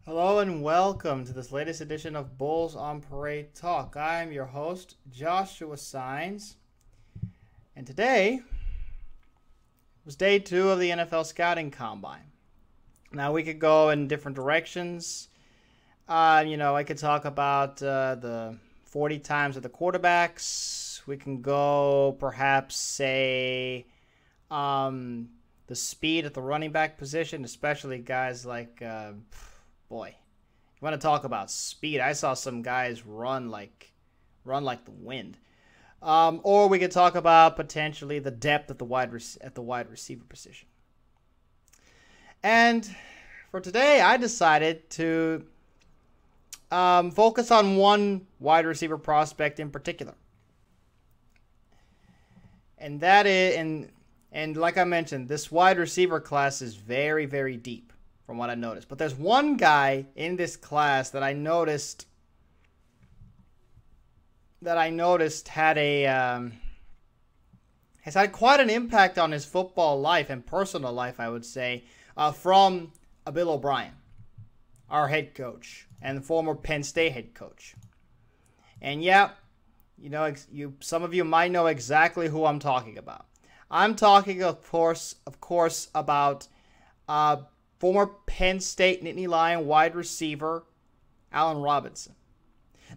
Hello and welcome to this latest edition of Bulls on Parade Talk. I am your host, Joshua Signs, and today was day 2 of the NFL Scouting Combine. Now we could go in different directions. I could talk about the 40 times of the quarterbacks. We can go perhaps say the speed at the running back position, especially guys like... Boy, you want to talk about speed? I saw some guys run like the wind. Or we could talk about potentially the depth at the wide receiver position. And for today, I decided to focus on one wide receiver prospect in particular, and that is and like I mentioned, this wide receiver class is very, very deep. From what I noticed. But there's one guy in this class that I noticed had has had quite an impact on his football life and personal life, I would say, from Bill O'Brien, our head coach and the former Penn State head coach. And yeah, some of you might know exactly who I'm talking about. I'm talking, of course, about former Penn State Nittany Lion wide receiver, Allen Robinson.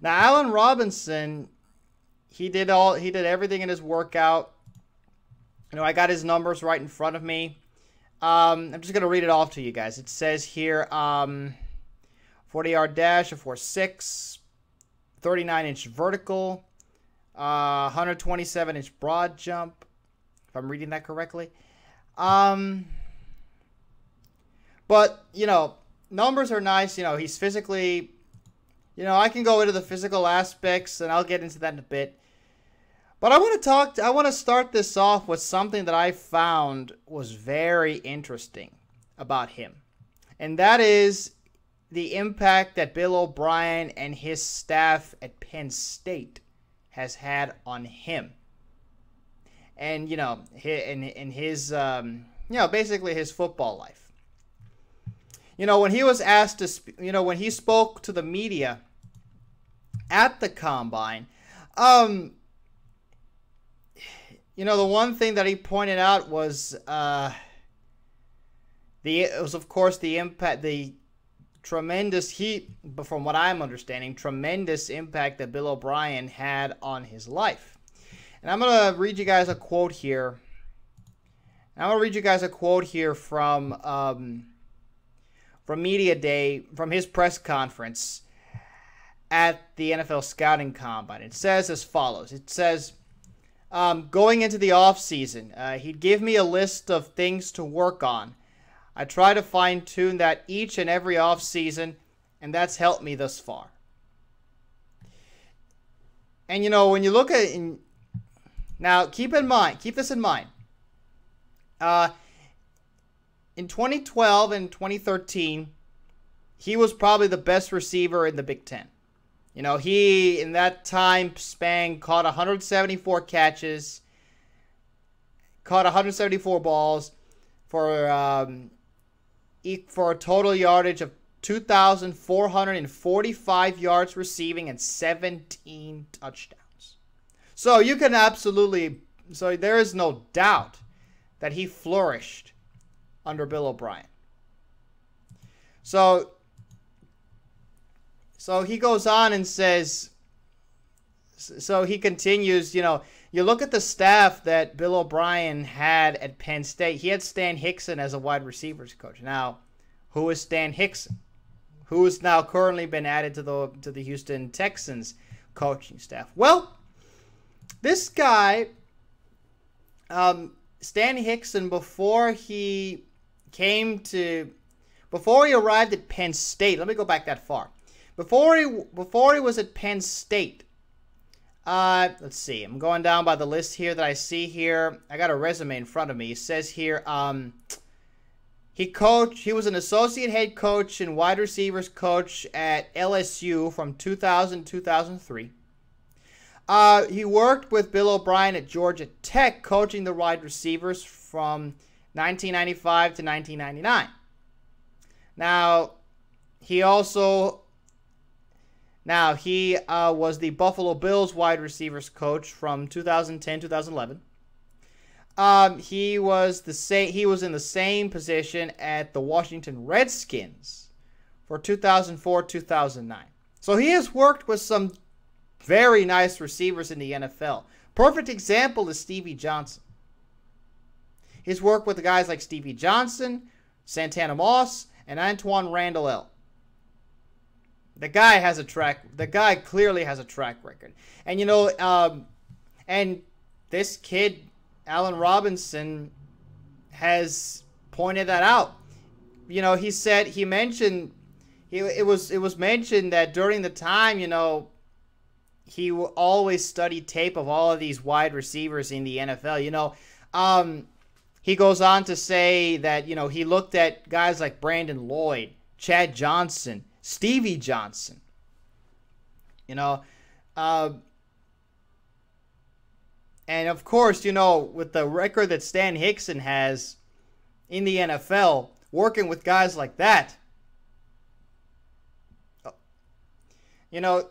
Now, Allen Robinson, he did everything in his workout. I got his numbers right in front of me. I'm just going to read it off to you guys. It says here, 40-yard dash, a 4.6, 39-inch vertical, 127-inch broad jump, if I'm reading that correctly. But, numbers are nice. He's physically, I can go into the physical aspects, and I'll get into that in a bit. But I want to start this off with something that I found was very interesting about him. And that is the impact that Bill O'Brien and his staff at Penn State has had on him. And, basically his football life. When he was asked to, when he spoke to the media at the Combine, the one thing that he pointed out was, of course, the impact, the tremendous from what I'm understanding, tremendous impact that Bill O'Brien had on his life. And I'm going to read you guys a quote here. From Media Day, from his press conference at the NFL Scouting Combine. It says as follows. It says, going into the offseason, he'd give me a list of things to work on. I try to fine-tune that each and every offseason, and that's helped me thus far. And, when you look at it, now keep this in mind. In 2012 and 2013, he was probably the best receiver in the Big Ten. He, in that time span, caught 174 catches, caught 174 balls for a total yardage of 2,445 yards receiving and 17 touchdowns. So there is no doubt that he flourished under Bill O'Brien. So he goes on and says, so he continues, you look at the staff that Bill O'Brien had at Penn State. He had Stan Hickson as a wide receivers coach. Now, who is Stan Hickson? Who has now currently been added to the Houston Texans coaching staff? Well, this guy, Stan Hickson, before he arrived at Penn State, let me go back that far. Before he was at Penn State, let's see. I'm going down by the list here that I see here. I got a resume in front of me. It says here, he was an associate head coach and wide receivers coach at LSU from 2000 to 2003. He worked with Bill O'Brien at Georgia Tech, coaching the wide receivers from 1995 to 1999. Now, he also now he was the Buffalo Bills wide receivers coach from 2010 2011. He was in the same position at the Washington Redskins for 2004 2009. So he has worked with some very nice receivers in the NFL. Perfect example is Stevie Johnson. He's worked with guys like Stevie Johnson, Santana Moss, and Antoine Randall. The guy clearly has a track record. And and this kid, Allen Robinson, has pointed that out. It was mentioned that during the time, he will always study tape of all of these wide receivers in the NFL. He goes on to say that, he looked at guys like Brandon Lloyd, Chad Johnson, Stevie Johnson. And of course, with the record that Stan Hickson has in the NFL, working with guys like that, it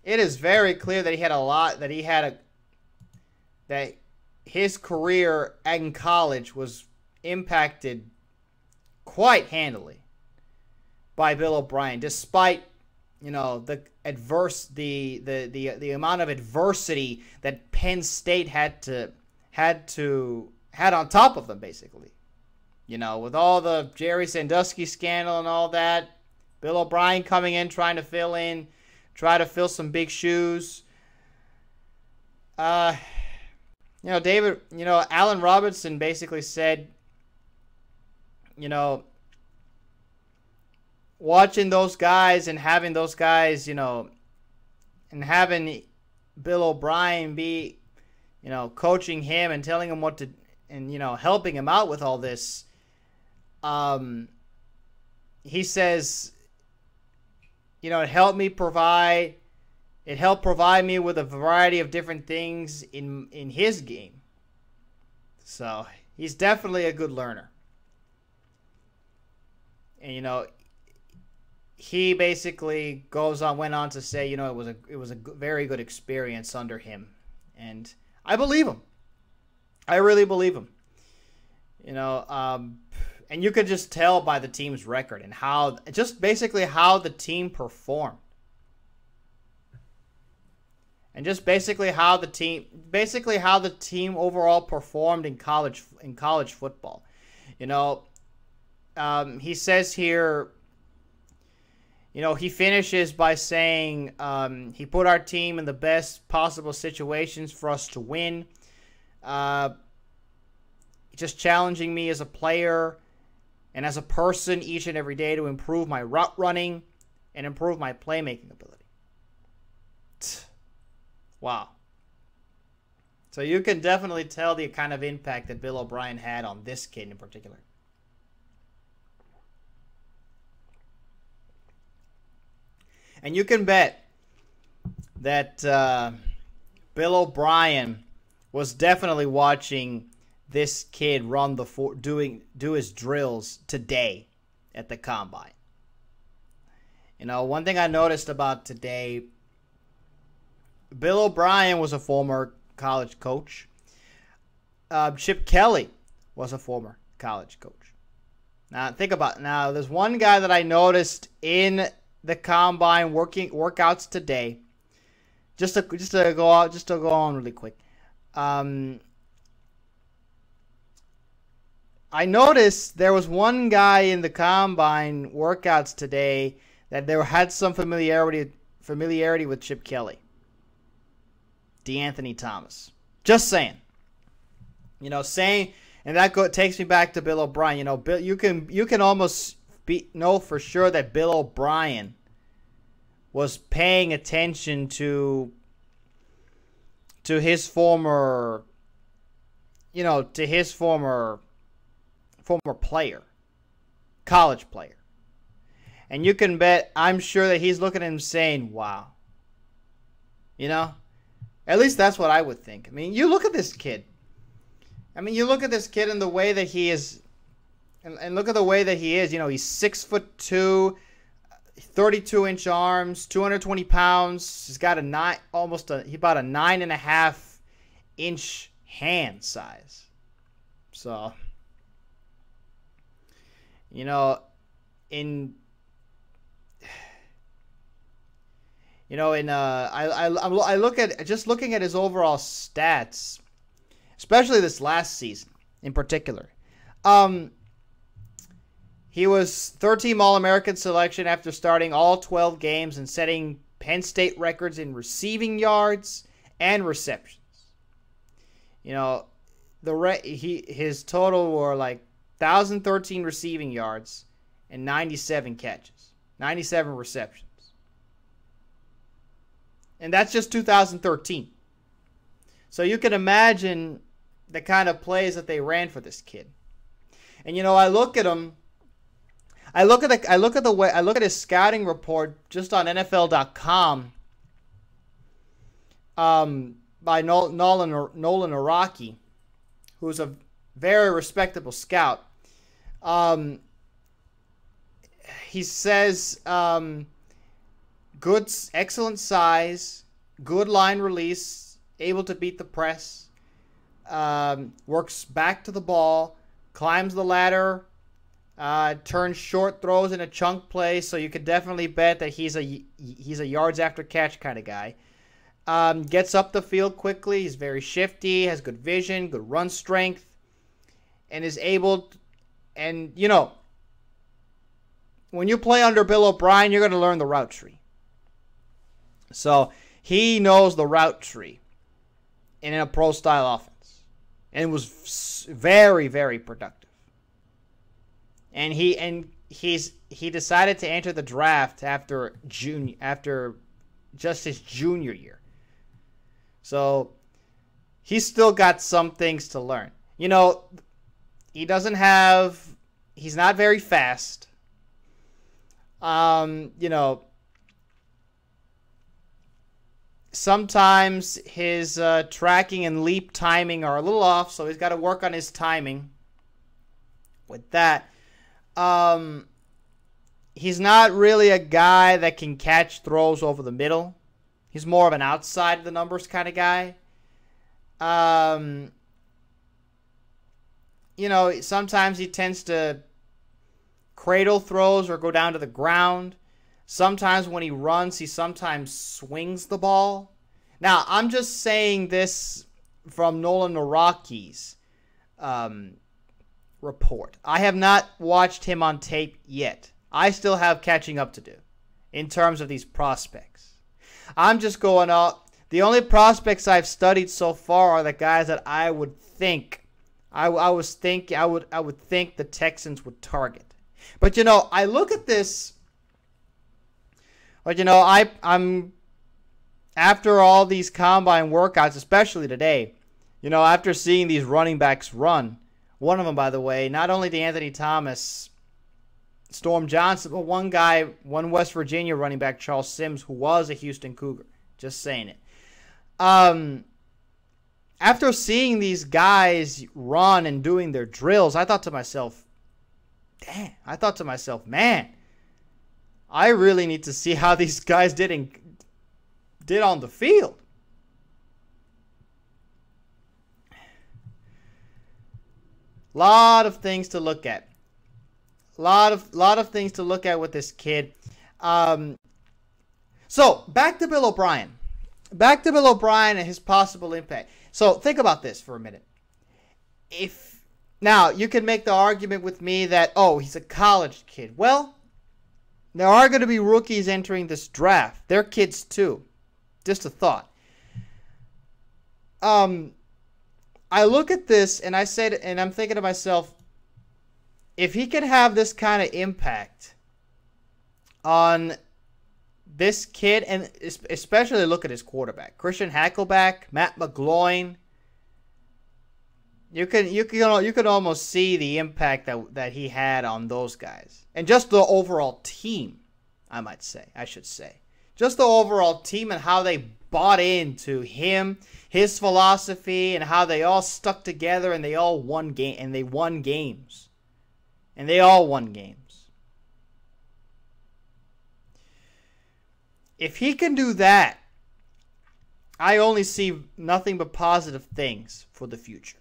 is very clear that that his career in college was impacted quite handily by Bill O'Brien, despite the amount of adversity that Penn State had on top of them, basically. With all the Jerry Sandusky scandal and all that, Bill O'Brien coming in try to fill some big shoes. Allen Robinson basically said, watching those guys and having those guys, and having Bill O'Brien be, coaching him and telling him what to, and, helping him out with all this. He says, it helped provide me with a variety of different things in his game. So he's definitely a good learner. And, he basically went on to say, it was a very good experience under him. And I believe him. I really believe him. And you could just tell by the team's record and how the team performed. And just basically how the team overall performed in college football. He says here, he finishes by saying, he put our team in the best possible situations for us to win. Just challenging me as a player and as a person each and every day to improve my route running and improve my playmaking ability. Wow. So you can definitely tell the kind of impact that Bill O'Brien had on this kid in particular. And you can bet that Bill O'Brien was definitely watching this kid do his drills today at the combine. One thing I noticed about today, Bill O'Brien was a former college coach. Chip Kelly was a former college coach. Now there's one guy that I noticed in the combine workouts today. Just to go on really quick. I noticed there was one guy in the combine workouts today that had some familiarity with Chip Kelly. DeAnthony Thomas. Just saying. And that takes me back to Bill O'Brien. Bill, you can almost know for sure that Bill O'Brien was paying attention to his former player, college player. And you can bet, I'm sure that he's looking at him saying, wow. At least that's what I would think. I mean, you look at this kid. You look at this kid and the way that he is And look at the way that he is. You know, he's 6'2", 32-inch arms, 220 pounds. He's got about a 9.5-inch hand size. So, you know, I look at just looking at his overall stats, especially this last season in particular. He was third-team All-American selection after starting all 12 games and setting Penn State records in receiving yards and receptions. You know, his total were like 1,013 receiving yards and 97 catches, 97 receptions. And that's just 2013. So you can imagine the kind of plays that they ran for this kid. And you know, I look at him. I look at his scouting report just on NFL.com. By Nolan Araki, who's a very respectable scout. He says excellent size, good line release, able to beat the press, works back to the ball, climbs the ladder, turns short throws into chunk plays, so you could definitely bet that he's a yards after catch kind of guy. Gets up the field quickly. He's very shifty, has good vision, good run strength, and is able. And, you know, when you play under Bill O'Brien, you're going to learn the route tree. So he knows the route tree in a pro-style offense. And was very, very productive. And he decided to enter the draft after just his junior year. So he's still got some things to learn. You know, he's not very fast. You know, sometimes his tracking and leap timing are a little off, so he's got to work on his timing with that. He's not really a guy that can catch throws over the middle. He's more of an outside of the numbers kind of guy. You know, sometimes he tends to cradle throws or go down to the ground. Sometimes when he runs, he sometimes swings the ball. Now, I'm just saying this from Nolan Araki's report. I have not watched him on tape yet. I still have catching up to do in terms of these prospects. I'm just going up. The only prospects I've studied so far are the guys that I would think I would think the Texans would target. But you know, I look at this. But you know, I'm after all these combine workouts, especially today. You know, after seeing these running backs run, one of them, by the way, not only DeAnthony Thomas, Storm Johnson, but one West Virginia running back, Charles Sims, who was a Houston Cougar. Just saying it. After seeing these guys run and doing their drills, I thought to myself, man, I really need to see how these guys did on the field. Lot of things to look at. Lot of things to look at with this kid. So back to Bill O'Brien. Back to Bill O'Brien and his possible impact. So think about this for a minute. Now you can make the argument with me that, oh, he's a college kid. Well, there are going to be rookies entering this draft. They're kids too. Just a thought. I look at this and I'm thinking to myself, if he can have this kind of impact on this kid, and especially look at his quarterback, Christian Hackleback, Matt McGloin, you can almost see the impact that he had on those guys, and just the overall team. I should say, just the overall team and how they bought into him, his philosophy, and how they all stuck together and they all won games. And they all won games. If he can do that, I only see nothing but positive things for the future.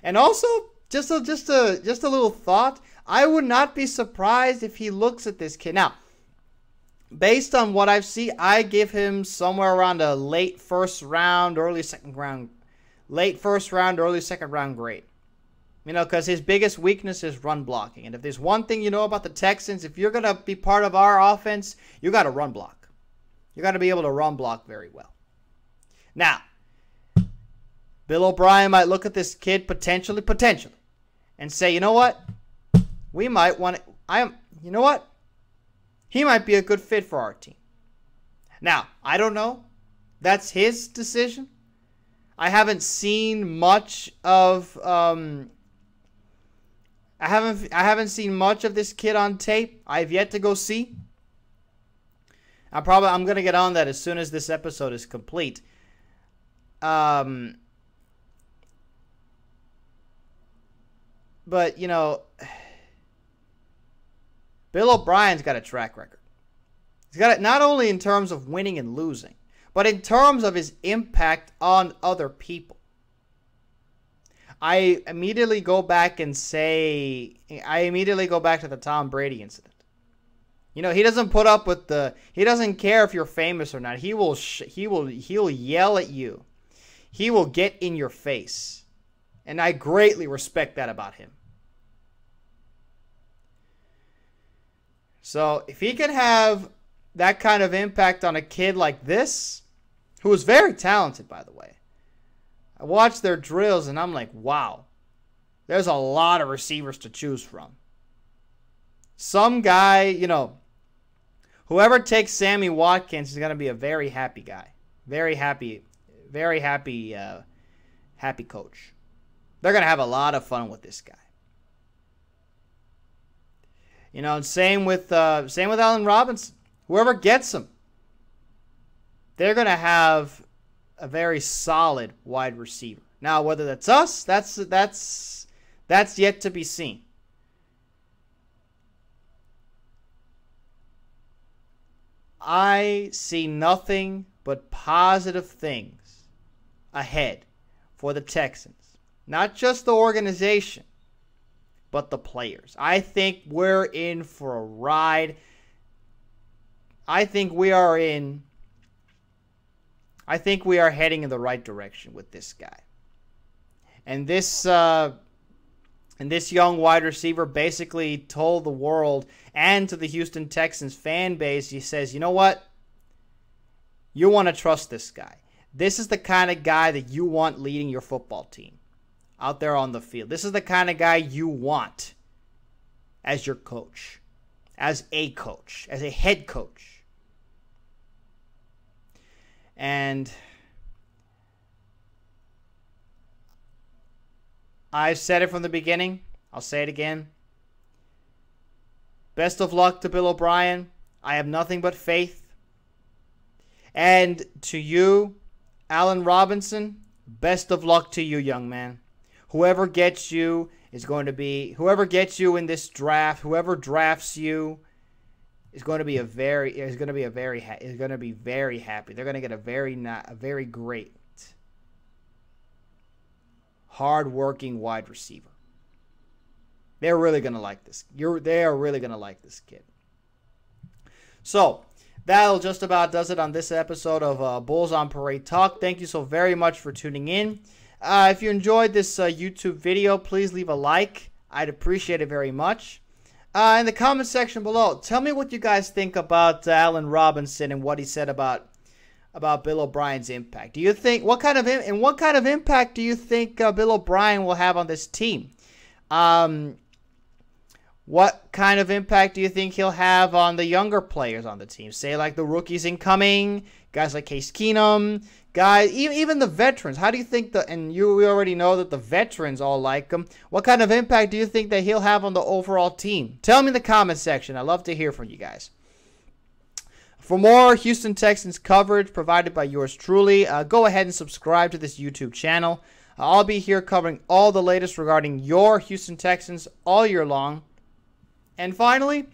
And also, just a little thought, I would not be surprised if he looks at this kid. Now, based on what I've seen, I give him somewhere around a late first round, early second round grade. Because his biggest weakness is run blocking. And if there's one thing you know about the Texans, if you're going to be part of our offense, you got to run block. You got to be able to run block very well. Now, Bill O'Brien might look at this kid potentially, and say, you know what? We might want to, you know what? He might be a good fit for our team. Now, I don't know. That's his decision. I haven't seen much of I haven't seen much of this kid on tape. I've yet to go see. I'm going to get on that as soon as this episode is complete. But, Bill O'Brien's got a track record. He's got it not only in terms of winning and losing, but in terms of his impact on other people. I immediately go back to the Tom Brady incident. He doesn't put up with he doesn't care if you're famous or not. He'll yell at you. He will get in your face. And I greatly respect that about him. So if he could have that kind of impact on a kid like this, who is very talented, by the way. I watch their drills and I'm like, wow, there's a lot of receivers to choose from. Some guy, whoever takes Sammy Watkins is going to be a very happy guy. Very happy coach. They're going to have a lot of fun with this guy. Same with Allen Robinson. Whoever gets him, they're going to have a very solid wide receiver. Now, whether that's us, that's yet to be seen. I see nothing but positive things ahead for the Texans. Not just the organization, but the players. I think we're in for a ride. I think we are heading in the right direction with this guy. And this young wide receiver basically told the world and to the Houston Texans fan base, he says, you know what? You want to trust this guy. This is the kind of guy that you want leading your football team out there on the field. This is the kind of guy you want as your coach, as a head coach. And I've said it from the beginning. I'll say it again. Best of luck to Bill O'Brien. I have nothing but faith. And to you, Allen Robinson, best of luck to you, young man. Whoever gets you in this draft, whoever drafts you is going to be very happy. They're going to get a very great, hard-working wide receiver. They're really going to like this. They are really going to like this kid. So that'll just about does it on this episode of Bulls on Parade Talk. Thank you so very much for tuning in. If you enjoyed this YouTube video, please leave a like. I'd appreciate it very much. In the comment section below, tell me what you guys think about Allen Robinson and what he said about Bill O'Brien's impact. Do you think what kind of impact do you think Bill O'Brien will have on this team? What kind of impact do you think he'll have on the younger players on the team? Say like the rookies incoming, guys like Case Keenum, guys, even the veterans. How do you think we already know that the veterans all like him. What kind of impact do you think that he'll have on the overall team? Tell me in the comment section. I'd love to hear from you guys. For more Houston Texans coverage provided by yours truly, go ahead and subscribe to this YouTube channel. I'll be here covering all the latest regarding your Houston Texans all year long. And finally,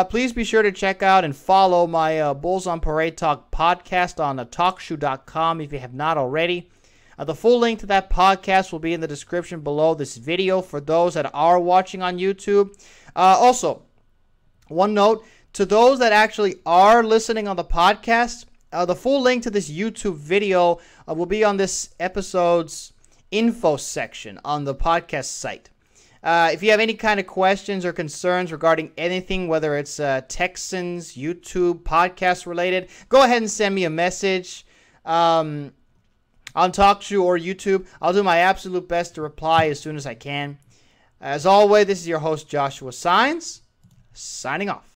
please be sure to check out and follow my Bulls on Parade Talk podcast on TalkShoe.com if you have not already. The full link to that podcast will be in the description below this video for those that are watching on YouTube. Also, one note, to those that actually are listening on the podcast, the full link to this YouTube video will be on this episode's info section on the podcast site. If you have any kind of questions or concerns regarding anything, whether it's Texans, YouTube, podcast related, go ahead and send me a message on TalkShoe or YouTube. I'll do my absolute best to reply as soon as I can. As always, this is your host, Joshua Signs, signing off.